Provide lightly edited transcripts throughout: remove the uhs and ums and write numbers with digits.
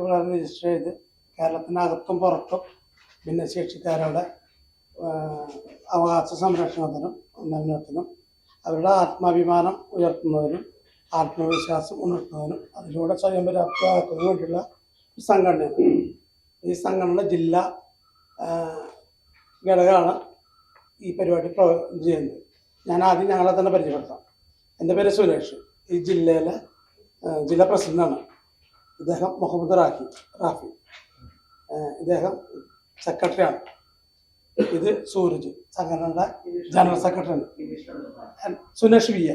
പ്രകാരം രജിസ്റ്റർ ചെയ്ത് കേരളത്തിനകത്തും പുറത്തും ഭിന്നശേഷിക്കാരുടെ അവകാശ സംരക്ഷണത്തിനും ഉന്നമനത്തിനും അവരുടെ ആത്മാഭിമാനം ഉയർത്തുന്നതിനും ആത്മവിശ്വാസം ഉണർത്തുന്നതിനും അതിലൂടെ സ്വയം പര്യാപ്തമാക്കുന്നതിനും വേണ്ടിയുള്ള സംഘടനയാണ്. ഈ സംഘടന ജില്ലാ ഘടകമാണ് ഈ പരിപാടി ചെയ്യുന്നത്. ഞാൻ ആദ്യം ഞങ്ങളെ തന്നെ പരിചയപ്പെടുത്താം. എൻ്റെ പേര് സുരേഷ്. ഈ ജില്ലയിലെ ജില്ലാ പ്രസിഡന്റാണ്. ഇദ്ദേഹം മുഹമ്മദ് റാഫി. ഇദ്ദേഹം സെക്രട്ടറിയാണ്. ഇത് സൂരജ്, സംഘടനയുടെ ജനറൽ സെക്രട്ടറിയാണ്. Sunesh P A,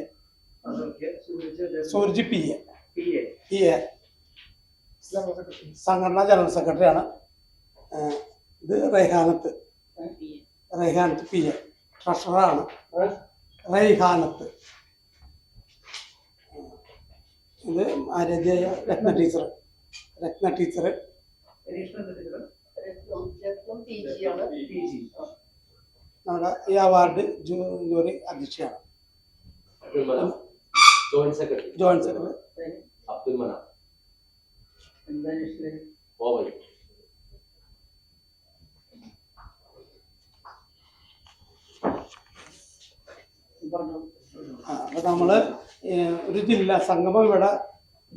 Sooraj P A സംഘടന ജനറൽ സെക്രട്ടറിയാണ്. ഇത് റൈഹാനത്ത് പി എ ട്രഷററാണ്. റൈഹാനത്ത്. ഇത് ആരാധ്യായ രത്ന ടീച്ചർ നമ്മുടെ ഈ അവാർഡ് ജൂറി അധ്യക്ഷയാണ്. Joint secretary Abdul Manaf. അപ്പൊ നമ്മള് ഒരു ജില്ലാ സംഗമം ഇവിടെ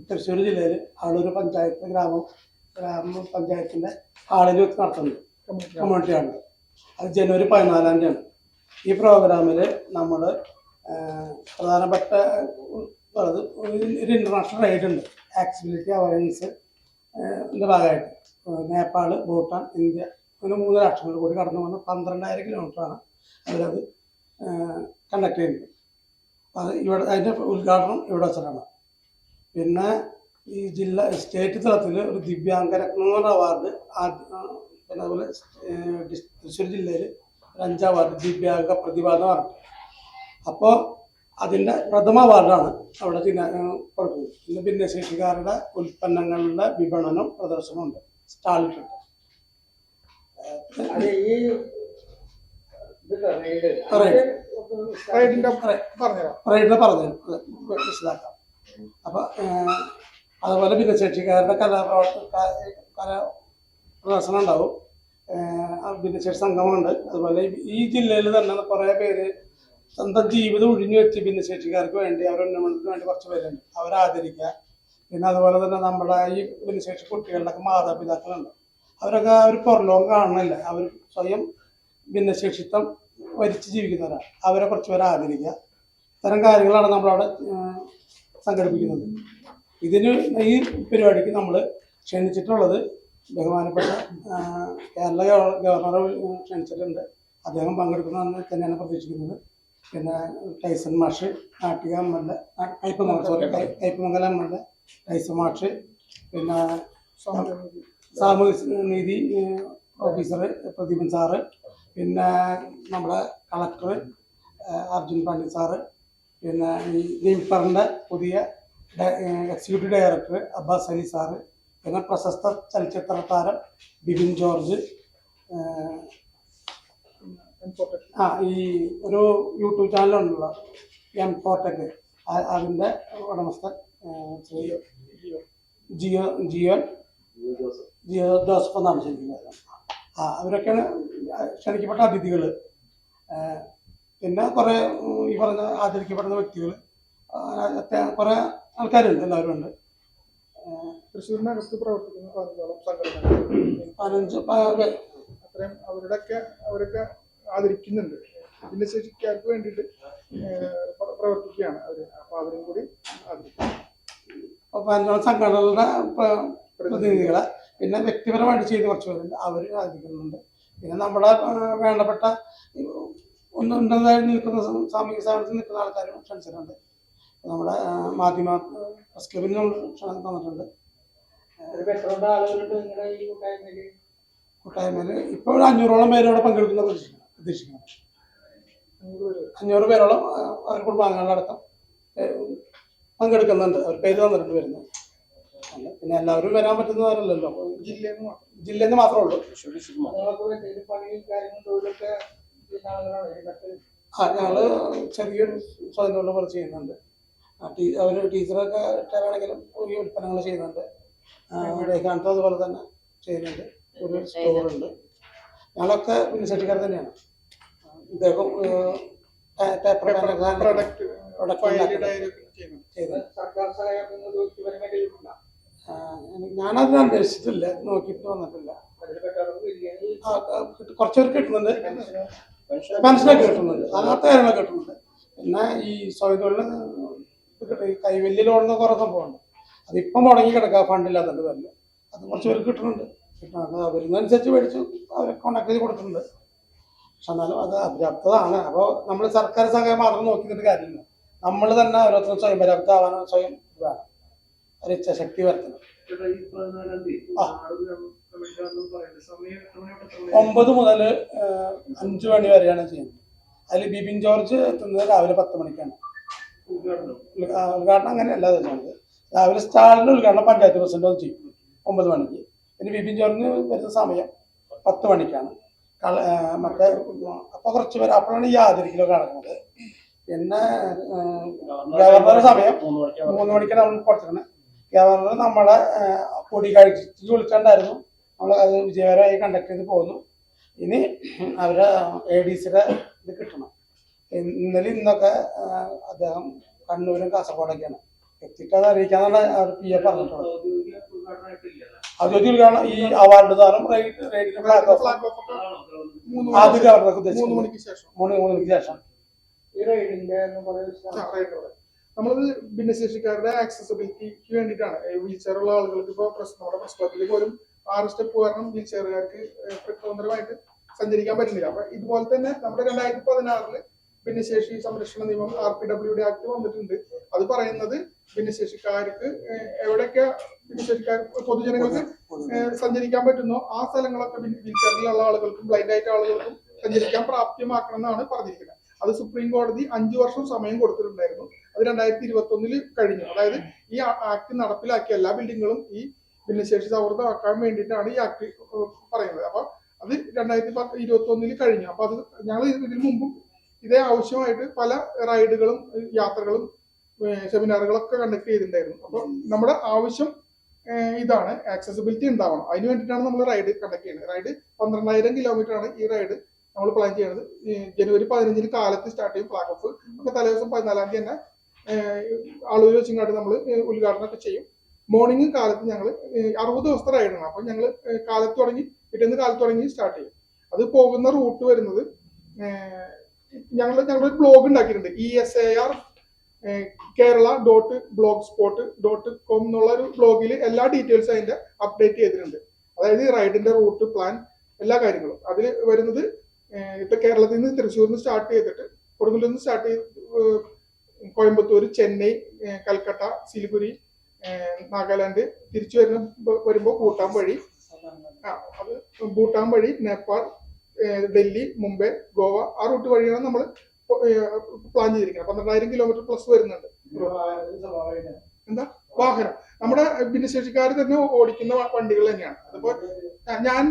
തൃശ്ശൂർ ജില്ലയിൽ ആളൂർ പഞ്ചായത്ത് ഗ്രാമപഞ്ചായത്തിന്റെ ഹാളിൽ വെച്ച് നടത്തുന്നുണ്ട്. കമ്മ്യൂണിറ്റി ഹാളിൽ. അത് ജനുവരി 14-ാണ്. ഈ പ്രോഗ്രാമിൽ നമ്മൾ പ്രധാനപ്പെട്ട ഒരു ഇന്റർനാഷണൽ റൈഡ് ഉണ്ട്. ആക്സിബിലിറ്റി അവയർനെസ് ഭാഗമായിട്ട് നേപ്പാൾ, ഭൂട്ടാൻ, ഇന്ത്യ അങ്ങനെ 3 രാഷ്ട്രങ്ങൾ കൂടി കടന്നു വന്ന 12,000 കിലോമീറ്ററാണ് അവരത് കണ്ടക്ട് ചെയ്യുന്നത്. അത് ഇവിടെ അതിൻ്റെ ഉദ്ഘാടനം ഇവിടെ വെച്ചിട്ടാണ്. പിന്നെ ഈ സ്റ്റേറ്റ് തലത്തിൽ ഒരു ദിവ്യാംഗരത്ന അവാർഡ് പിന്നെ അതുപോലെ തൃശ്ശൂർ ജില്ലയിൽ 5 അവാർഡ് ദിവ്യാംഗ പ്രതിഭാത അവാർഡ്. അപ്പോൾ അതിൻ്റെ പ്രഥമ അവാർഡാണ് അവിടെ കൊടുക്കുന്നത്. പിന്നെ ഭിന്നശേഷിക്കാരുടെ ഉൽപ്പന്നങ്ങളുടെ വിപണനം പ്രദർശനമുണ്ട് സ്റ്റാളിട്ടുണ്ട്. പറഞ്ഞു വിശദാക്കാം. അപ്പൊ അതുപോലെ ഭിന്നശേഷിക്കാരുടെ പ്രദർശനം ഉണ്ടാവും. ഭിന്നശേഷി സംഗമമുണ്ട്. അതുപോലെ ഈ ജില്ലയിൽ തന്നെ കുറേ പേര് സ്വന്തം ജീവിതം ഒഴിഞ്ഞു വെച്ച് ഭിന്നശേഷിക്കാർക്ക് വേണ്ടി അവരുടെ ഉന്നമനത്തിന് വേണ്ടി കുറച്ച് പേരുണ്ട്. അവരെ ആദരിക്കുക. പിന്നെ അതുപോലെ തന്നെ നമ്മുടെ ഈ ഭിന്നശേഷി കുട്ടികളുടെയൊക്കെ മാതാപിതാക്കളുണ്ട്. അവരൊക്കെ അവർ പുറലോകം കാണുന്നില്ല. അവർ സ്വയം ഭിന്നശേഷിത്വം വരിച്ച് ജീവിക്കുന്നവരാണ്. അവരെ കുറച്ച് പേരെ ആദരിക്കുക. ഇത്തരം കാര്യങ്ങളാണ് നമ്മളവിടെ സംഘടിപ്പിക്കുന്നത്. ഈ പരിപാടിക്ക് നമ്മൾ ക്ഷണിച്ചിട്ടുള്ളത് ബഹുമാനപ്പെട്ട കേരള ഗവർണറെ ക്ഷണിച്ചിട്ടുണ്ട്. അദ്ദേഹം പങ്കെടുക്കണമെന്ന് തന്നെയാണ് പ്രതീക്ഷിക്കുന്നത്. പിന്നെ ടൈസൺ മാഷ്, Nattika MLA, Kaipamangalam MLA Tyson മാഷ്, പിന്നെ സാമൂഹ്യ നീതി ഓഫീസർ പ്രദീപൻ സാറ്, പിന്നെ നമ്മുടെ കളക്ടർ അർജുൻ പാണ്ഡ്യ സാറ്, പിന്നെ ഈ നിംപറിൻ്റെ പുതിയ executive director Abbas Ali sir, പിന്നെ പ്രശസ്ത ചലച്ചിത്ര താരം ബിബിൻ ജോർജ്, ഈ ഒരു യൂട്യൂബ് ചാനലുണ്ടല്ലോ എംപോർടെക്, അതിൻ്റെ ഉടമസ്ഥൻ ശ്രീ ജിയോ ജോസഫ് എന്നാണ് ശരിക്കും. അവരൊക്കെയാണ് ക്ഷണിക്കപ്പെട്ട അതിഥികൾ. പിന്നെ കുറേ ഈ പറഞ്ഞ ആദരിക്കപ്പെടുന്ന വ്യക്തികൾ കുറേ ആൾക്കാരുണ്ട്. എല്ലാവരും ഉണ്ട്. തൃശ്ശൂരിനകത്ത് പ്രവർത്തിക്കുന്ന 15 അത്രയും അവരൊക്കെ ആദരിക്കുന്നുണ്ട്. ഭിന്നശേഷിക്കാർക്ക് വേണ്ടിയിട്ട് പ്രവർത്തിക്കുകയാണ് അവർ. അപ്പോൾ അവരും കൂടി ആദരിക്കും. 15 സംഘടനകളുടെ പ്രതിനിധികളെ പിന്നെ വ്യക്തിപരമായിട്ട് ചെയ്ത് കുറച്ച് പേരുണ്ട്. അവർ ആദരിക്കുന്നുണ്ട്. പിന്നെ നമ്മുടെ വേണ്ടപ്പെട്ട ഉന്നതമായി നിൽക്കുന്ന സാമൂഹിക സേവനത്തിൽ നിൽക്കുന്ന ആൾക്കാരും ക്ഷണിച്ചിട്ടുണ്ട്. നമ്മുടെ മാധ്യമ പ്രസ് ക്ലബിന് നമ്മൾ ക്ഷണം തന്നിട്ടുണ്ട്. കൂട്ടായ്മയിൽ ഇപ്പോൾ 500ഓളം പേരോടെ പങ്കെടുക്കുന്ന പ്രതീക്ഷിക്കണം. 500 പേരോളം അവർ കുടുംബാംഗങ്ങളടക്കം പങ്കെടുക്കുന്നുണ്ട്. അവർ പേര് തന്നിട്ടുണ്ട് വരുന്നത്. പിന്നെ എല്ലാവരും വരാൻ പറ്റുന്നവരല്ലല്ലോ. ജില്ലയിൽ നിന്ന് മാത്രമേ ഉള്ളൂ. ഞങ്ങള് ചെറിയൊരു സ്വയം തൊഴിൽ ചെയ്യുന്നുണ്ട്. അവർ ടീച്ചറൊക്കെ ആണെങ്കിലും ഈ ഉൽപ്പന്നങ്ങൾ ചെയ്യുന്നുണ്ട്. റേഖാനത്തും അതുപോലെ തന്നെ ചെയ്യുന്നുണ്ട്. ഒരു സ്റ്റോറുണ്ട്. ഞങ്ങളൊക്കെ ഭിന്നശേഷിക്കാർ തന്നെയാണ്. ഇദ്ദേഹം പേപ്പർ പ്രൊഡക്റ്റ് ഞാനത് അന്വേഷിച്ചിട്ടില്ല, നോക്കിയിട്ട് വന്നിട്ടില്ല. കുറച്ചുപേർക്ക് കിട്ടുന്നുണ്ട്, പെൻഷനൊക്കെ കിട്ടുന്നുണ്ട്, അങ്ങനത്തെ കാര്യങ്ങളൊക്കെ കിട്ടുന്നുണ്ട്. പിന്നെ ഈ സ്വയം തൊഴിൽ കൈവല്യ ലോണെന്ന് കുറേ സംഭവമുണ്ട്. അതിപ്പം മുടങ്ങി കിടക്കുക, ഫണ്ടില്ലാത്തത് വല്ല അത് കുറച്ച് പേർക്ക് കിട്ടുന്നുണ്ട്. വരുന്നതനുസരിച്ച് മേടിച്ചു അവരെ കോണ്ടാക്ട് ചെയ്ത് കൊടുത്തിട്ടുണ്ട്. പക്ഷെ എന്നാലും അത് അപര്യാപ്തതാണ്. അപ്പോൾ നമ്മൾ സർക്കാർ സഹായം മാത്രം നോക്കിയിട്ട് കാര്യമില്ല. നമ്മൾ തന്നെ ഓരോരുത്തരും സ്വയം പര്യാപ്തമാവാനോ സ്വയം വേണം, ഒരു ഇച്ഛാശക്തി വരുത്തണം. 9 മുതൽ 5 മണി വരെയാണ് ചെയ്യുന്നത്. അതിൽ ബിബിൻ ജോർജ് എത്തുന്നത് രാവിലെ 10 മണിക്കാണ്. ഉദ്ഘാടനം അങ്ങനെയല്ല ചെയ്യുന്നത്. രാവിലെ സ്റ്റാളിൻ്റെ ഉദ്ഘാടനം പഞ്ചായത്ത് പ്രസിഡന്റ് ചെയ്യും 9 മണിക്ക്. പിന്നെ ബിബിൻ ജോർജിന് വരുന്ന സമയം 10 മണിക്കാണ്. മറ്റേ അപ്പോൾ കുറച്ച് പേര് അപ്പോഴാണ് ഈ ആദരിക്കലൊക്കെ നടക്കുന്നത്. പിന്നെ ഗവർണറുടെ സമയം 3 മണിക്കാണ് നമ്മൾ കൊടുത്തിരുന്നത്. ഗവർണർ നമ്മളെ പൊടി കഴിച്ച് വിളിച്ചിട്ടുണ്ടായിരുന്നു. നമ്മൾ അത് വിജയകരമായി കണ്ടക്ട് ചെയ്ത് പോകുന്നു. ഇനി അവരെ ADCയുടെ ഇത് കിട്ടണം. ഇന്നലെ ഇന്നൊക്കെ അദ്ദേഹം കണ്ണൂരും കാസർഗോഡൊക്കെയാണ് എത്തിയിട്ട് അത് അറിയിക്കാന്നുള്ള PA പറഞ്ഞിട്ടുള്ളത്. ഔദ്യോഗിക ഉദ്ഘാടനം ഈ അവാർഡ് ദാനം ആദ്യ ഗവർണർക്ക് ഉദ്ദേശിച്ചു 3 മണിക്ക് ശേഷം. നമ്മളത് ഭിന്നശേഷിക്കാരുടെ ആക്സസിബിലിറ്റിക്ക് വേണ്ടിയിട്ടാണ്. വീൽ ചെയർ ഉള്ള ആളുകൾക്ക് ഇപ്പോൾ നമ്മുടെ പ്രസ് ക്ലബിൽ പോലും 6 സ്റ്റെപ്പ് കാരണം വീൽ ചെയറുകാർക്ക് സ്വതന്ത്രമായിട്ട് സഞ്ചരിക്കാൻ പറ്റുന്നില്ല. അപ്പൊ ഇതുപോലെ തന്നെ നമ്മുടെ 2016 ഭിന്നശേഷി സംരക്ഷണ നിയമം RPWD ആക്ട് വന്നിട്ടുണ്ട്. അത് പറയുന്നത് ഭിന്നശേഷിക്കാർക്ക് എവിടെയൊക്കെ ഭിന്നശേഷിക്കാർ പൊതുജനങ്ങൾക്ക് സഞ്ചരിക്കാൻ പറ്റുന്നോ ആ സ്ഥലങ്ങളൊക്കെ വീൽ ചെയറിലുള്ള ആളുകൾക്കും ബ്ലൈൻഡ് ആയിട്ട് ആളുകൾക്കും സഞ്ചരിക്കാൻ പ്രാപ്യമാക്കണം എന്നാണ് പറഞ്ഞിരിക്കുന്നത്. അത് സുപ്രീം കോടതി 5 വർഷം സമയം കൊടുത്തിട്ടുണ്ടായിരുന്നു. അത് 2021 കഴിഞ്ഞു. അതായത് ഈ ആക്ട് നടപ്പിലാക്കിയ എല്ലാ ബിൽഡിങ്ങുകളും ഈ ഭിന്നശേഷി സൗഹൃദമാക്കാൻ വേണ്ടിയിട്ടാണ് ഈ ആക്ട് പറയുന്നത്. അപ്പൊ അത് 2021 കഴിഞ്ഞു. അപ്പൊ അത് ഞങ്ങൾ ഇതിനു മുമ്പും ഇതേ ആവശ്യമായിട്ട് പല റൈഡുകളും യാത്രകളും സെമിനാറുകളൊക്കെ കണ്ടക്ട് ചെയ്തിട്ടുണ്ടായിരുന്നു. അപ്പൊ നമ്മുടെ ആവശ്യം ഇതാണ്, ആക്സസിബിലിറ്റി ഉണ്ടാവണം. അതിന് വേണ്ടിയിട്ടാണ് നമ്മൾ റൈഡ് കണ്ടക്ട് ചെയ്യുന്നത്. റൈഡ് 12,000 കിലോമീറ്റർ ആണ് ഈ റൈഡ് നമ്മൾ പ്ലാൻ ചെയ്യുന്നത്. ജനുവരി 15 കാലത്ത് സ്റ്റാർട്ട് ചെയ്യും. ഫ്ലാഗ് ഓഫ് ഒക്കെ തലേദിവസം 14 തന്നെ ആളൂർ വെച്ചിങ്ങാട്ട് നമ്മൾ ഉദ്ഘാടനമൊക്കെ ചെയ്യും. മോർണിംഗ് കാലത്ത് ഞങ്ങൾ 60 ദിവസത്തെ റൈഡാണ്. അപ്പം ഞങ്ങൾ കാലത്ത് തുടങ്ങി പിറ്റേന്ന് കാലത്ത് തുടങ്ങി സ്റ്റാർട്ട് ചെയ്യും. അത് പോകുന്ന റൂട്ട് വരുന്നത് ഞങ്ങളൊരു ബ്ലോഗ് ഉണ്ടാക്കിയിട്ടുണ്ട്. ESAR Kerala.blogspot.com എന്നുള്ള ഒരു ബ്ലോഗിൽ എല്ലാ ഡീറ്റെയിൽസും അതിന്റെ അപ്ഡേറ്റ് ചെയ്തിട്ടുണ്ട്. അതായത് ഈ റൈഡിന്റെ റൂട്ട് പ്ലാൻ എല്ലാ കാര്യങ്ങളും അതിൽ വരുന്നത്. ഇപ്പൊ കേരളത്തിൽ നിന്ന് തൃശ്ശൂരിൽ നിന്ന് സ്റ്റാർട്ട് ചെയ്തിട്ട് കൊടുങ്ങല്ലൂരിൽ നിന്ന് സ്റ്റാർട്ട് ചെയ്ത് കോയമ്പത്തൂർ, ചെന്നൈ, കൽക്കട്ട, സിലിഗുരി, നാഗാലാൻഡ് തിരിച്ചു വരുമ്പോൾ ഭൂട്ടാൻ വഴി നേപ്പാൾ, ഡൽഹി, മുംബൈ, ഗോവ ആ റൂട്ട് വഴിയാണ് നമ്മൾ പ്ലാൻ ചെയ്തിരിക്കുന്നത്. 12,000 കിലോമീറ്റർ പ്ലസ് വരുന്നുണ്ട്. എന്താ വാഹനം നമ്മുടെ ഭിന്നശേഷിക്കാർ തന്നെ ഓടിക്കുന്ന വണ്ടികൾ തന്നെയാണ്. അതിപ്പോ ഞാൻ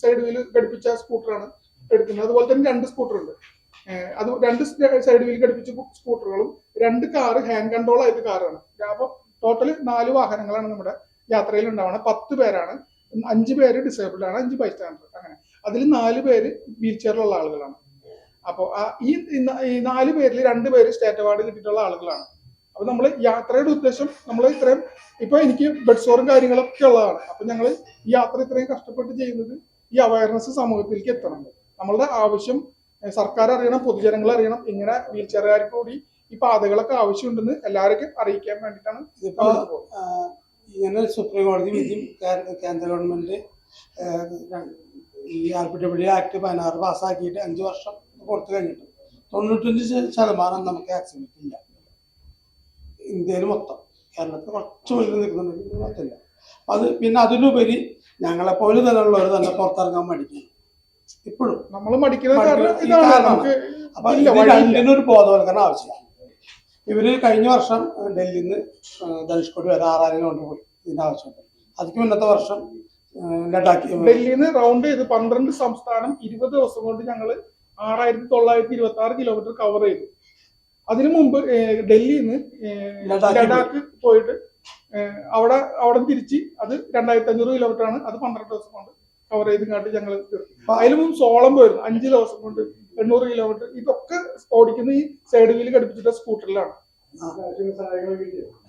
സൈഡ് വീല് ഘടിപ്പിച്ച സ്കൂട്ടറാണ് എടുക്കുന്നത്. അതുപോലെ തന്നെ 2 സ്കൂട്ടർ ഉണ്ട്. അത് 2 സൈഡ് വീൽ ഘടിപ്പിച്ച സ്കൂട്ടറുകളും 2 കാറ് ഹാൻഡ് കൺട്രോൾ ആയിട്ട് കാറാണ്. അപ്പൊ ടോട്ടൽ 4 വാഹനങ്ങളാണ് നമ്മുടെ യാത്രയിൽ ഉണ്ടാവുന്നത്. 10 പേരാണ്. 5 പേര് ഡിസേബിൾഡ് ആണ്, 5 ബൈസ്റ്റാൻഡർ. അങ്ങനെ അതിൽ 4 പേര് വീൽ ചെയറിലുള്ള ആളുകളാണ്. അപ്പോൾ ഈ 4 പേരിൽ 2 പേര് സ്റ്റേറ്റ് അവാർഡ് കിട്ടിയിട്ടുള്ള ആളുകളാണ്. അപ്പൊ നമ്മൾ യാത്രയുടെ ഉദ്ദേശം നമ്മൾ ഇത്രയും ഇപ്പൊ എനിക്ക് ബെഡ് സോറും കാര്യങ്ങളൊക്കെ ഉള്ളതാണ്. അപ്പൊ ഞങ്ങൾ ഈ യാത്ര ഇത്രയും കഷ്ടപ്പെട്ട് ചെയ്യുന്നത് ഈ അവയർനെസ് സമൂഹത്തിലേക്ക് എത്തണം. നമ്മളുടെ ആവശ്യം സർക്കാർ അറിയണം, പൊതുജനങ്ങൾ അറിയണം. ഇങ്ങനെ വീൽ ചെയറുകാർക്ക് കൂടി ഈ പാതകളൊക്കെ ആവശ്യമുണ്ടെന്ന് എല്ലാവർക്കും അറിയിക്കാൻ വേണ്ടിയിട്ടാണ്. ഇങ്ങനെ സുപ്രീം കോടതി വിധിയും കേന്ദ്ര ഗവൺമെന്റ് ഈ RPWD ആക്ട് 16 പാസ്സാക്കിയിട്ട് 5 വർഷം കൊടുത്തു കഴിഞ്ഞിട്ട് 95% നമുക്ക് ആക്സിബിലിറ്റി ഇല്ല ഇന്ത്യയിൽ മൊത്തം. കേരളത്തിൽ കുറച്ച് മുന്നിൽ നിൽക്കുന്നുണ്ടെങ്കിൽ മൊത്തമില്ല. അത് പിന്നെ അതിലുപരി ഞങ്ങളെപ്പോലെ തന്നെയുള്ളവർ തന്നെ പുറത്തിറങ്ങാൻ മടിക്കുന്നു. ഇപ്പോഴും നമ്മൾ മടിക്കുന്നത്. അപ്പൊ രണ്ടിനൊരു ബോധവൽക്കരണം ആവശ്യമാണ്. ഇവര് കഴിഞ്ഞ വർഷം ഡൽഹിയിൽ നിന്ന് ധനുഷ്കോടി വരെ 6,000 കൊണ്ടുപോയി. ഇതിന്റെ ആവശ്യമുണ്ട്. അതിക്ക് മുന്നത്തെ വർഷം ഡൽഹിയിൽ നിന്ന് റൗണ്ട് ചെയ്ത് 12 സംസ്ഥാനം 20 ദിവസം കൊണ്ട് ഞങ്ങൾ 6,926 കിലോമീറ്റർ കവർ ചെയ്തു. അതിനു മുമ്പ് ഡൽഹിയിൽ നിന്ന് ലഡാക്ക് പോയിട്ട് അവിടെ തിരിച്ച് അത് 2500 കിലോമീറ്റർ ആണ്. അത് 12 ദിവസം കൊണ്ട് കവർ ചെയ്ത് കാട്ടി ഞങ്ങൾ അതിലും സോളം പോയിരുന്നു 5 ദിവസം കൊണ്ട് 800 കിലോമീറ്റർ. ഇതൊക്കെ ഓടിക്കുന്ന ഈ സൈഡ് വീല് ഘടിപ്പിച്ചിട്ട സ്കൂട്ടറിലാണ്.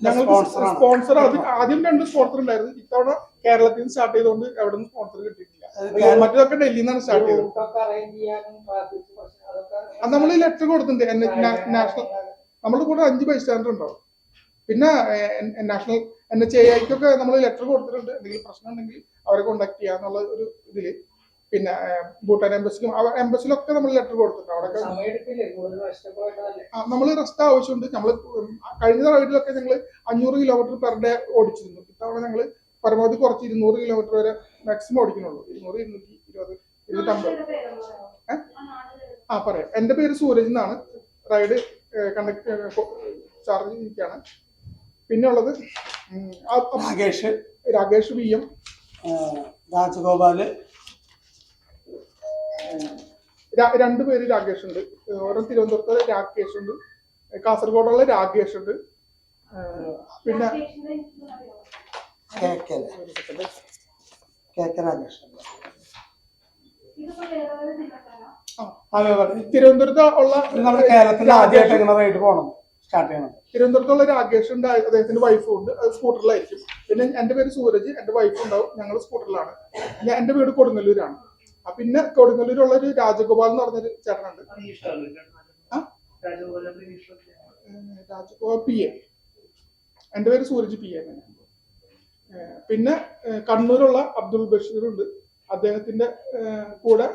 ഞങ്ങൾക്ക് സ്പോൺസർ ആദ്യം 2 സ്പോൺസർ ഉണ്ടായിരുന്നു. ഇത്തവണ കേരളത്തിൽ നിന്ന് സ്റ്റാർട്ട് ചെയ്തുകൊണ്ട് എവിടെ നിന്ന് സ്പോൺസർ കിട്ടിയിട്ടില്ല. മറ്റേതൊക്കെ ഡൽഹിയിൽ നിന്നാണ് സ്റ്റാർട്ട് ചെയ്തത്. നമ്മൾ ലെറ്റർ കൊടുത്തിട്ടുണ്ട് നാഷണൽ. നമ്മുടെ കൂടെ 5 ബൈസ്റ്റാൻഡർ ഉണ്ടാവും. പിന്നെ നാഷണൽ NHAIക്കൊക്കെ നമ്മൾ ലെറ്റർ കൊടുത്തിട്ടുണ്ട്. എന്തെങ്കിലും പ്രശ്നം ഉണ്ടെങ്കിൽ അവരെ കോണ്ടാക്ട് ചെയ്യാന്നുള്ള ഒരു ഇതില്. പിന്നെ ഭൂട്ടാൻ എംബസിലും എംബസിലൊക്കെ നമ്മൾ ലെറ്റർ കൊടുത്തിട്ടുണ്ട്. അവിടെ നമ്മൾ റെസ്റ്റ് ആവശ്യമുണ്ട്. നമ്മൾ കഴിഞ്ഞ റൈഡിലൊക്കെ ഞങ്ങൾ 500 കിലോമീറ്റർ പെർ ഡേ ഓടിച്ചിരുന്നു. ഇത്തവണ ഞങ്ങൾ പരമാവധി കുറച്ച് 200 കിലോമീറ്റർ വരെ മാക്സിമം ഓടിക്കുന്നുള്ളൂ. 200, 220, 250. പറയാം. എൻ്റെ പേര് സൂരജ് എന്നാണ്. റൈഡ് കണ്ടക്ട് ചാർജ് ചെയ്തിരിക്കുകയാണ്. പിന്നെ ഉള്ളത് രാകേഷ് VM, രാജഗോപാല്, 2 പേര് രാകേഷ് ഉണ്ട്. ഓരോ തിരുവനന്തപുരത്ത് രാകേഷ് ഉണ്ട്, കാസർഗോഡുള്ള രാകേഷ് ഉണ്ട്. പിന്നെ തിരുവനന്തപുരത്ത് ഉള്ള കേരളത്തിൽ ആദ്യമായിട്ട് റൈഡ് പോകണം സ്റ്റാർട്ട് ചെയ്യണം. തിരുവനന്തപുരത്തുള്ള രാകേഷ് ഉണ്ട്, അദ്ദേഹത്തിന്റെ വൈഫും ഉണ്ട്. അത് സ്കൂട്ടറിലായിരിക്കും. പിന്നെ എന്റെ പേര് സൂരജ്, എന്റെ വൈഫ് ഉണ്ടാവും. ഞങ്ങൾ സ്കൂട്ടറിലാണ്. എന്റെ വീട് കൊടുങ്ങല്ലൂരാണ്. പിന്നെ കൊടുങ്ങല്ലൂരുള്ള ഒരു രാജഗോപാൽ എന്ന് പറഞ്ഞൊരു ചേട്ടനുണ്ട്. രാജഗോപാൽ PA. എന്റെ പേര് സൂരജ് PA. പിന്നെ കണ്ണൂരുള്ള അബ്ദുൾ ബഷീർ ഉണ്ട്. അദ്ദേഹത്തിന്റെ കൂടെ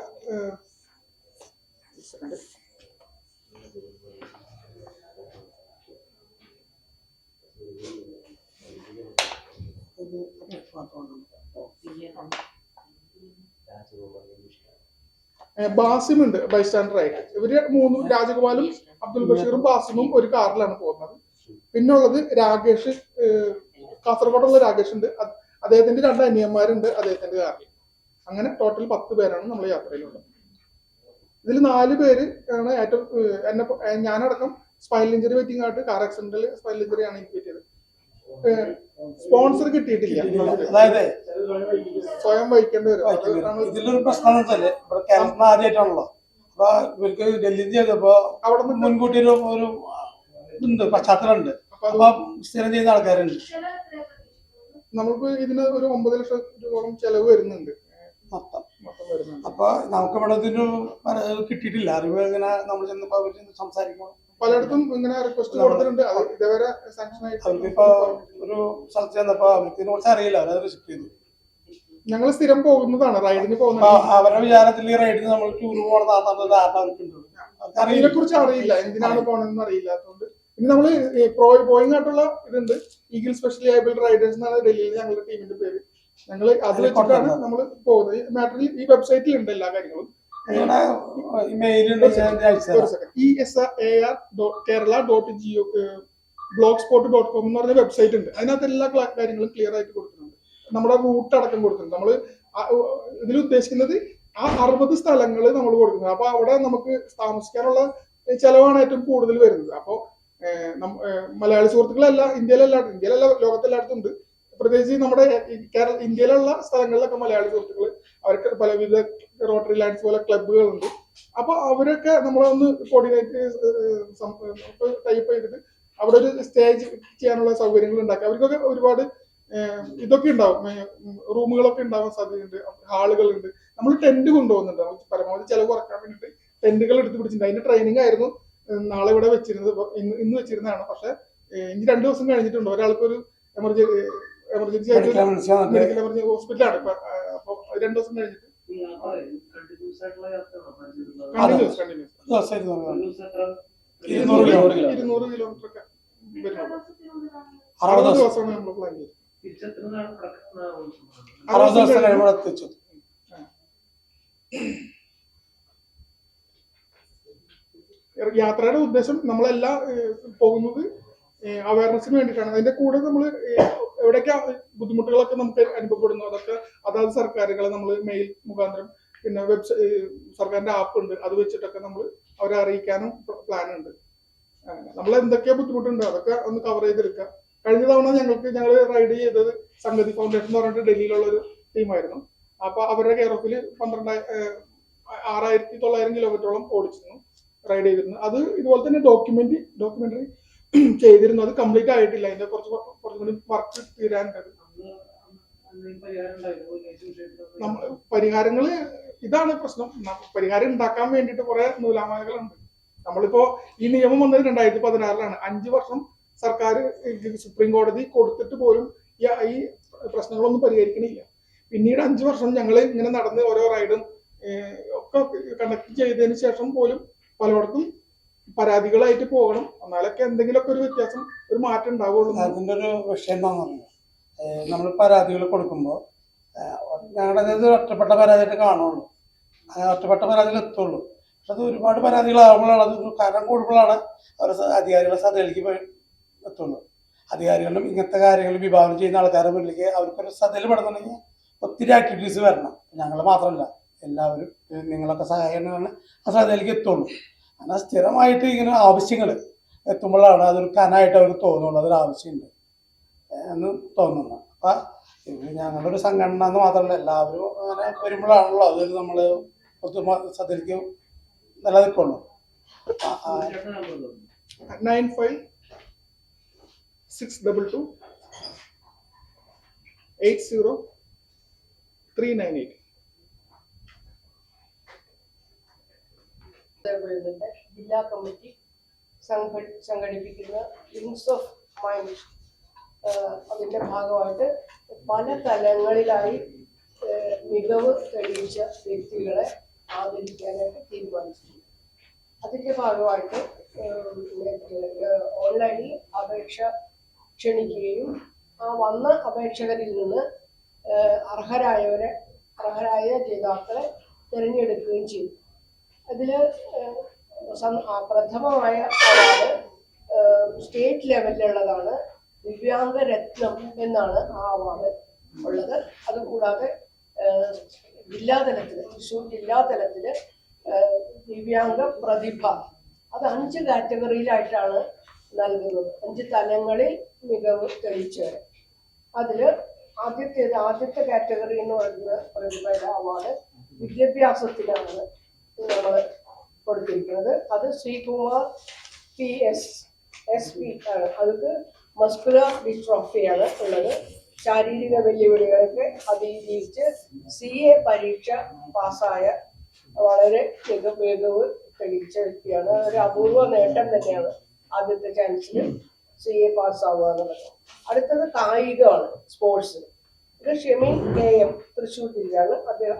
ബാസിം ഉണ്ട് ബൈസ്റ്റാൻഡർ ആയിട്ട്. ഇവര് 3 രാജഗോപാലും അബ്ദുൾ ബഷീറും ബാസിമും ഒരു കാറിലാണ് പോകുന്നത്. പിന്നുള്ളത് രാകേഷ്, കാസർഗോഡുള്ള രാകേഷ് ഉണ്ട്. അദ്ദേഹത്തിന്റെ 2 അനിയന്മാരുണ്ട് അദ്ദേഹത്തിന്റെ കാറിൽ. അങ്ങനെ ടോട്ടൽ 10 പേരാണ് നമ്മൾ യാത്രയിലുള്ളത്. ഇതിൽ 4 പേര് ആണ് ഏറ്റവും ഞാനടക്കം സ്പൈനൽ ഇഞ്ചറി പറ്റിയും കാട്ട് കാർ ആക്സിഡന്റിൽ സ്പൈനൽ ഇഞ്ചറി ആണ് എനിക്ക് പറ്റിയത്. സ്പോൺസർ കിട്ടിയിട്ടില്ല. അതായത് സ്വയം വഹിക്കേണ്ടി വരും. ഇതിലൊരു പ്രശ്നം എന്ന് വെച്ചാല് ഇവിടെ കേരളത്തിൽ ആദ്യമായിട്ടാണല്ലോ. അപ്പൊ ഇവർക്ക് ഡൽഹിയിൽ ചെയ്തപ്പോ അവിടെ മുൻകൂട്ടി ഒരു ഇതുണ്ട്, പശ്ചാത്തലമുണ്ട്. അപ്പൊ സ്ഥിരം ചെയ്യുന്ന ആൾക്കാരുണ്ട്. നമുക്ക് ഇതിന് ഒരു 9 ലക്ഷം രൂപയോളം ചെലവ് വരുന്നുണ്ട് മൊത്തം വരുന്നുണ്ട്. അപ്പൊ നമുക്ക് ഇവിടെ ഇതിന് കിട്ടിയിട്ടില്ല. അറിവ് ഇങ്ങനെ നമ്മൾ ചെന്നപ്പോ സംസാരിക്കണം. പലയിടത്തും ഇങ്ങനെ റിക്വസ്റ്റ് കൊടുത്തിട്ടുണ്ട്. അത് ഇതുവരെ സാങ്ഷൻ ആയിട്ട് അവർക്കിപ്പോ ഒരു സ്ഥലത്ത് ചെന്നപ്പോ അവർക്ക് ഇതിനെ കുറിച്ച് അറിയില്ല. അവരത് റിസ്ക് ചെയ്തു. ഞങ്ങൾ സ്ഥിരം പോകുന്നതാണ്, റൈഡിന് പോകുന്നത്. അവരുടെ വിചാരത്തിൽ ഈ റൈഡിന് നമ്മൾ ടൂർ പോകണമെന്ന് ധാരണ അവർക്കുണ്ട്. അതിനെ കുറിച്ച് അറിയില്ല, എന്തിനാണ് പോകണമെന്ന് അറിയില്ലാത്തതുകൊണ്ട്. പിന്നെ നമ്മള് പോയിങ് ആയിട്ടുള്ള ഇതുണ്ട്, ഈഗിൾ സ്പെഷ്യലി ഏബിൾഡ് റൈഡേഴ്സ് എന്നാണ് ഡൽഹിയിൽ ഞങ്ങളുടെ ടീമിന്റെ പേര്. ഞങ്ങൾ അത് വെച്ചിട്ടാണ് നമ്മൾ പോകുന്നത്. ഈ മാറ്ററിൽ ഈ വെബ്സൈറ്റിൽ ഉണ്ട് എല്ലാ കാര്യങ്ങളും. ESAR.Kerala.go എന്ന് പറഞ്ഞ വെബ്സൈറ്റ് ഉണ്ട്. അതിനകത്ത് എല്ലാ കാര്യങ്ങളും ക്ലിയർ ആയിട്ട് കൊടുക്കുന്നുണ്ട്. നമ്മുടെ റൂട്ട് അടക്കം കൊടുക്കുന്നുണ്ട്. നമ്മൾ ഇതിൽ ഉദ്ദേശിക്കുന്നത് ആ 60 സ്ഥലങ്ങൾ നമ്മൾ കൊടുക്കുന്നത്. അപ്പൊ അവിടെ നമുക്ക് താമസിക്കാനുള്ള ചെലവാണ് ഏറ്റവും കൂടുതൽ വരുന്നത്. അപ്പോ മലയാളി സുഹൃത്തുക്കളല്ല, ഇന്ത്യയിലല്ല ലോകത്തെല്ലായിടത്തും ഉണ്ട്. പ്രത്യേകിച്ച് നമ്മുടെ ഇന്ത്യയിലുള്ള സ്ഥലങ്ങളിലൊക്കെ മലയാളി സുഹൃത്തുക്കൾ, അവർക്ക് പലവിധ റോട്ടറി ലൈൻസ് പോലെ ക്ലബ്ബുകളുണ്ട്. അപ്പൊ അവരൊക്കെ നമ്മളൊന്ന് കോർഡിനേറ്റ് ടൈപ്പ് ചെയ്തിട്ട് അവിടെ ഒരു സ്റ്റേജ് ചെയ്യാനുള്ള സൗകര്യങ്ങൾ ഉണ്ടാക്കി. അവർക്കൊക്കെ ഒരുപാട് ഇതൊക്കെ ഉണ്ടാവും, റൂമുകളൊക്കെ ഉണ്ടാവാൻ സാധ്യതയുണ്ട്, ഹാളുകളുണ്ട്. നമ്മൾ ടെന്റ് കൊണ്ടുപോകുന്നുണ്ട്. പരമാവധി ചെലവ് കുറക്കാൻ വേണ്ടിയിട്ട് ടെന്റുകൾ എടുത്ത് പിടിച്ചിട്ടുണ്ട്. അതിന്റെ ട്രെയിനിങ് ആയിരുന്നു നാളെ ഇവിടെ വെച്ചിരുന്നത്, ഇന്ന് വെച്ചിരുന്നതാണ്. പക്ഷെ ഇനി 2 ദിവസം കഴിഞ്ഞിട്ടുണ്ട്. ഒരാൾക്കൊരു എമർജൻസി ആയിട്ട് മെഡിക്കൽ എമർജൻസി ഹോസ്പിറ്റലാണ്. അപ്പൊ 2 ദിവസം കഴിഞ്ഞിട്ട് കണ്ടിന്യൂസ് 200 കിലോമീറ്റർ ഒക്കെ വരുന്നുള്ളൂ. 60 ദിവസമാണ് നമ്മൾ പ്ലാൻ ചെയ്തത്. യാത്രയുടെ ഉദ്ദേശം നമ്മളെല്ലാ പോകുന്നത് അവയർനെസ്സിന് വേണ്ടിയിട്ടാണ്. അതിന്റെ കൂടെ നമ്മൾ എവിടെയൊക്കെ ബുദ്ധിമുട്ടുകളൊക്കെ നമുക്ക് അനുഭവപ്പെടുന്നു അതൊക്കെ അതാത് സർക്കാരുകളെ നമ്മൾ മെയിൽ മുഖാന്തരം, പിന്നെ സർക്കാരിന്റെ ആപ്പ് ഉണ്ട്, അത് വെച്ചിട്ടൊക്കെ നമ്മൾ അവരെ അറിയിക്കാനും പ്ലാൻ ഉണ്ട്. നമ്മൾ എന്തൊക്കെയാ ബുദ്ധിമുട്ടുണ്ട് അതൊക്കെ ഒന്ന് കവർ ചെയ്തെടുക്കുക. കഴിഞ്ഞ തവണ ഞങ്ങൾ റൈഡ് ചെയ്തത് സംഗതി ഫൗണ്ടേഷൻ എന്ന് പറഞ്ഞിട്ട് ഡൽഹിയിലുള്ള ഒരു ടീമായിരുന്നു. അപ്പൊ അവരുടെ കെയർ ഓഫിൽ 6,900 കിലോമീറ്ററോളം ഓടിച്ചിരുന്നു, റൈഡ് ചെയ്തിരുന്നു. അത് ഇതുപോലെ തന്നെ ഡോക്യുമെന്ററി ചെയ്തിരുന്നു. അത് കംപ്ലീറ്റ് ആയിട്ടില്ല, അതിന്റെ കുറച്ചും കൂടി വർക്ക് തീരാനുണ്ട്. പരിഹാരങ്ങള് ഇതാണ് പ്രശ്നം. പരിഹാരം ഉണ്ടാക്കാൻ വേണ്ടിയിട്ട് കുറെ നൂലാമാലകളുണ്ട്. നമ്മളിപ്പോ ഈ നിയമം വന്നത് 2016 5 വർഷം സർക്കാർ സുപ്രീം കോടതി കൊടുത്തിട്ട് പോലും ഈ പ്രശ്നങ്ങളൊന്നും പരിഹരിക്കണില്ല. പിന്നീട് 5 വർഷം ഞങ്ങൾ ഇങ്ങനെ നടന്ന് ഓരോ റൈഡും ഒക്കെ കണ്ടക്ട് ചെയ്തതിന് ശേഷം പോലും പലയിടത്തും പരാതികളായിട്ട് പോകണം. എന്നാലൊക്കെ എന്തെങ്കിലുമൊക്കെ ഒരു വ്യത്യാസം, ഒരു മാറ്റം ഉണ്ടാവുള്ളൂ. അതിൻ്റെ ഒരു വിഷയം എന്താണെന്ന് പറയുന്നത്, നമ്മൾ പരാതികൾ കൊടുക്കുമ്പോൾ ഞങ്ങളുടെ ഒറ്റപ്പെട്ട പരാതിയായിട്ട് കാണുള്ളൂ, ഒറ്റപ്പെട്ട പരാതികൾ എത്തുള്ളൂ. പക്ഷെ അത് ഒരുപാട് പരാതികളാകുമ്പോഴാണ്, അത് കാരണം കൂടുമ്പോഴാണ് അവർ അധികാരികളുടെ ശ്രദ്ധയിലേക്ക് എത്തുള്ളൂ. അധികാരികളും ഇങ്ങനത്തെ കാര്യങ്ങൾ വിഭാവനം ചെയ്യുന്ന ആൾക്കാരുടെ മുന്നിലേക്ക് അവർക്കൊരു ശ്രദ്ധയിൽ പെടുന്നുണ്ടെങ്കിൽ ഒത്തിരി ആക്ടിവിറ്റീസ് വരണം. ഞങ്ങൾ മാത്രമല്ല, എല്ലാവരും നിങ്ങളൊക്കെ സഹായമാണ് ആ ശ്രദ്ധയിലേക്ക് എത്തുള്ളൂ. അങ്ങനെ സ്ഥിരമായിട്ട് ഇങ്ങനെ ആവശ്യങ്ങൾ എത്തുമ്പോഴാണ് അതൊരു കനായിട്ട് അവർക്ക് തോന്നുള്ളൂ, അതൊരു ആവശ്യമുണ്ട് എന്ന് തോന്നുന്നു. അപ്പം ഞങ്ങളുടെ ഒരു സംഘടന എന്ന് മാത്രമല്ല, എല്ലാവരും അങ്ങനെ വരുമ്പോഴാണല്ലോ അതൊരു നമ്മൾ ശ്രദ്ധയിലേക്ക് നിലനിൽക്കുള്ളൂ. 9562280398. ജില്ലാ കമ്മിറ്റി സംഘടിപ്പിക്കുന്ന വിങ്സ് ഓഫ് മൈൻഡ്, അതിൻ്റെ ഭാഗമായിട്ട് പല തലങ്ങളിലായി മികവ് തെളിയിച്ച വ്യക്തികളെ ആദരിക്കാനായിട്ട് തീരുമാനിച്ചിട്ടുണ്ട്. അതിൻ്റെ ഭാഗമായിട്ട് ഓൺലൈനിൽ അപേക്ഷ ക്ഷണിക്കുകയും ആ വന്ന അപേക്ഷകരിൽ നിന്ന് അർഹരായ ജേതാക്കളെ തിരഞ്ഞെടുക്കുകയും ചെയ്തു. അതിൽ പ്രഥമമായ അവാർഡ് സ്റ്റേറ്റ് ലെവലിലുള്ളതാണ്. ദിവ്യാംഗ രത്നം എന്നാണ് ആ അവാർഡ് ഉള്ളത്. അതുകൂടാതെ ജില്ലാതലത്തിൽ, തൃശ്ശൂർ ജില്ലാതലത്തിൽ ദിവ്യാംഗ പ്രതിഭ, അത് 5 കാറ്റഗറിയിലായിട്ടാണ് നൽകുന്നത്. 5 തലങ്ങളിൽ മികവ് തെളിയിച്ചവർ. അതിൽ ആദ്യത്തെ കാറ്റഗറി എന്ന് പറയുന്ന പ്രതിഭയുടെ അവാർഡ് വിദ്യാഭ്യാസത്തിനാണ് നമ്മൾ കൊടുത്തിരിക്കുന്നത്. അത് ശ്രീകുമാർ PSSP ആണ്. അതൊക്കെ മസ്കുലർ ഡിസ്ട്രോഫിയാണ് ഉള്ളത്. ശാരീരിക വെല്ലുവിളികളൊക്കെ അതിജീവിച്ച് CA പരീക്ഷ പാസ്സായ വളരെ മികവ് തെളിയിച്ച വ്യക്തിയാണ്. ഒരു അപൂർവ നേട്ടം തന്നെയാണ് ആദ്യത്തെ ചാൻസിൽ CA പാസ്സാവുക എന്നുള്ളത്. അടുത്തത് കായികമാണ്, സ്പോർട്സ്. ഇത് ഷെമിൻ KM തൃശ്ശൂർ ജില്ലയാണ്.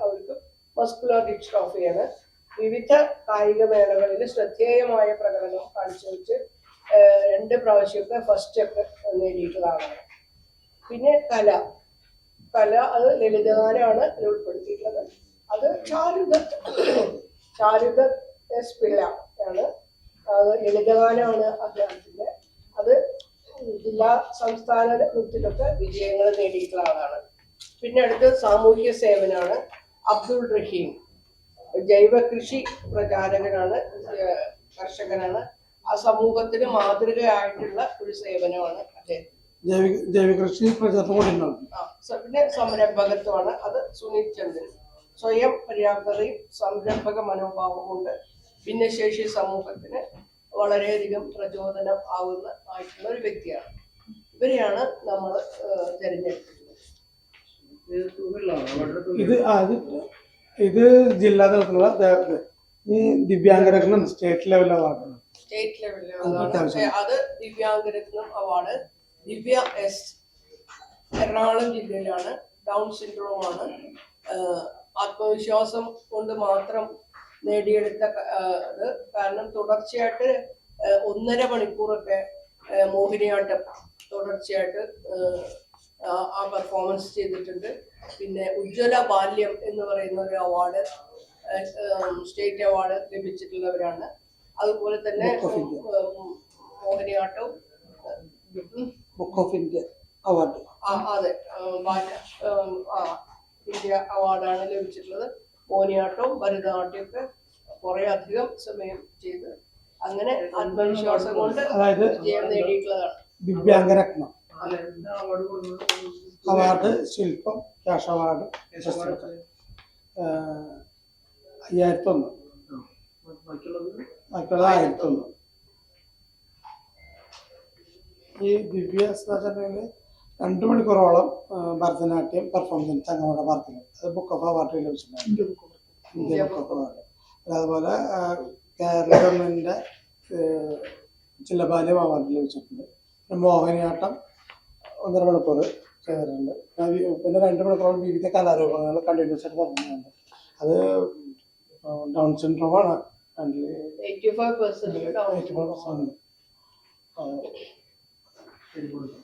അവർക്ക് മസ്കുലർ ഡിസ്ട്രോഫിയാണ്. വിവിധ കായിക മേളകളിൽ ശ്രദ്ധേയമായ പ്രകടനം കാഴ്ചവെച്ച് 2 പ്രാവശ്യമൊക്കെ ഫസ്റ്റൊക്കെ നേടിയിട്ടുള്ള ആളാണ്. പിന്നെ കല അത് ലളിതഗാനമാണ് ഉൾപ്പെടുത്തിയിട്ടുള്ളത്. അത് ചാരുദത്ത് S പിള്ള ആണ്. അത് ലളിതഗാനമാണ് അദ്ദേഹത്തിന്റെ. അത് ജില്ലാ സംസ്ഥാന തലത്തിലൊക്കെ വിജയങ്ങൾ നേടിയിട്ടുള്ള ആളാണ്. പിന്നെ അടുത്ത് സാമൂഹ്യ സേവനമാണ്. അബ്ദുൾ റഹീം ജൈവ കൃഷി പ്രചാരകനാണ്, കർഷകനാണ്. ആ സമൂഹത്തിന് മാതൃകയായിട്ടുള്ള ഒരു സേവനമാണ് അദ്ദേഹം. ജൈവ കൃഷി പിന്നെ സംരംഭകത്വമാണ്. അത് സുനിൽ ചന്ദ്രൻ. സ്വയം പര്യാപ്തതയും സംരംഭക മനോഭാവം കൊണ്ട് ഭിന്നശേഷി സമൂഹത്തിന് വളരെയധികം പ്രചോദനം ആയിട്ടുള്ള ഒരു വ്യക്തിയാണ്. ഇവരെയാണ് നമ്മൾ തിരഞ്ഞെടുത്തിട്ടുള്ളത്. ഇത് ജില്ലാ തലത്തിലുള്ള ഈ ദിവ്യാംഗരത്നം സ്റ്റേറ്റ് ലെവൽ അവാർഡാണ്. സ്റ്റേറ്റ് ലെവലിലാണ് അത്. ദിവ്യാംഗരത്നം അവാർഡ് ദിവ്യ S എറണാകുളം ജില്ലയിലാണ്. ഡൗൺ സിൻഡ്രോമാണ്. ആത്മവിശ്വാസം കൊണ്ട് മാത്രം നേടിയെടുത്ത ഇത്. കാരണം തുടർച്ചയായിട്ട് 1.5 മണിക്കൂറൊക്കെ മോഹിനിയാട്ടം തുടർച്ചയായിട്ട് ആ പെർഫോമൻസ് ചെയ്തിട്ടുണ്ട്. പിന്നെ ഉജ്ജ്വല ബാല്യം എന്ന് പറയുന്ന ഒരു അവാർഡ്, സ്റ്റേറ്റ് അവാർഡ് ലഭിച്ചിട്ടുള്ളവരാണ്. അതുപോലെ തന്നെ മോഹിനിയാട്ടവും ബുക്ക് ഓഫ് ഇന്ത്യ അവാർഡ്, അതെ, ഇന്ത്യ അവാർഡാണ് ലഭിച്ചിട്ടുള്ളത്. മോഹിനിയാട്ടവും ഭരതനാട്യമൊക്കെ കുറെ അധികം സമയം ചെയ്ത് അങ്ങനെ ആത്മവിശ്വാസം കൊണ്ട് വിജയം നേടിയിട്ടുള്ളതാണ്. ദിവ്യാംഗരത്നം. അല്ല എന്താ അവാർഡ് കൊടുക്കുന്നത്? അവാർഡ് ശില്പം, ക്യാഷ് അവാർഡ് 5001, ബാക്കിയുള്ളത് ബാക്കിയുള്ളത് 1001. ഈ ദിവ്യ വെച്ചിട്ടുണ്ടെങ്കിൽ 2 മണിക്കൂറോളം ഭരതനാട്യം പെർഫോമൻസ് ഞങ്ങളുടെ പാർക്കിൽ അത് ബുക്ക് ഓഫ് അവാർഡ് ലഭിച്ചിട്ടുണ്ട്. India book of award. അതുപോലെ കേരള ഗവൺമെൻറ്റിൻ്റെ ചില്ലബാല്യം അവാർഡ് ലഭിച്ചിട്ടുണ്ട്. മോഹിനിയാട്ടം 1.5 മണിക്കൂർ ചെയ്തിട്ടുണ്ട്. പിന്നെ 2 മണിക്കൂറോളം വിവിധ കലാരൂപങ്ങൾ കണ്ടിന്യൂസ് ആയിട്ട് തുടങ്ങുന്നുണ്ട്. അത് ഡൗൺ സിൻഡ്രോമാണ്. 85% ഉണ്ട്. കൊടുക്കും.